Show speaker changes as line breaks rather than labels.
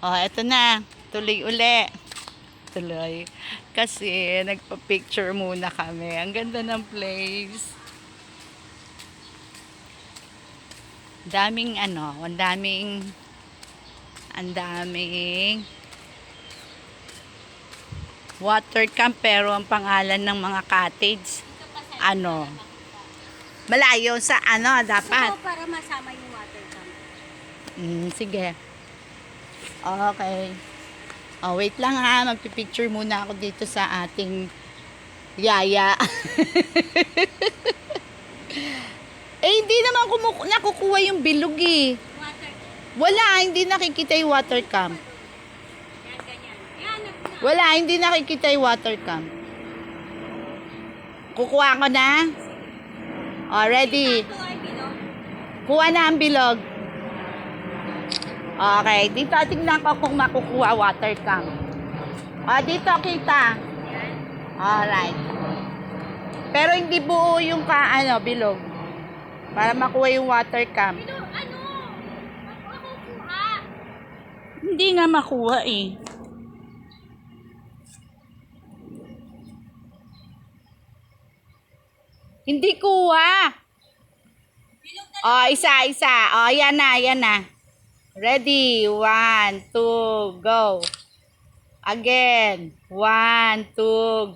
Oh, eto na. Tuloy uli. Tuloy. Kasi nagpa-picture muna kami. Ang ganda ng place. Daming ang daming water camp, pero ang pangalan ng mga cottage, malayo sa dapat.
Ito para masama yung water camp.
Sige. Okay. Oh, wait lang ha. Magpipicture muna ako dito sa ating yaya. Hindi naman nakukuha yung bilog eh.
Water.
Wala, hindi nakikita yung water camp.
Yan, ganyan. Yan,
Wala, hindi nakikita yung water camp. Kukuha ko na? Oh, ready.
ito ay bilog.
Kuha na ang bilog. Okay, dito tingnan ko kung makukuha water camp. Oh, dito kita.
Yan.
Alright. Pero hindi buo yung bilog. Para makuha yung water camp.
Pero makukuha.
Hindi nga makuha eh. Hindi kuha.
Bilog na.
Oh, isa. Oh, yan na. Ready? 1, 2, go. Again. 1, 2, go.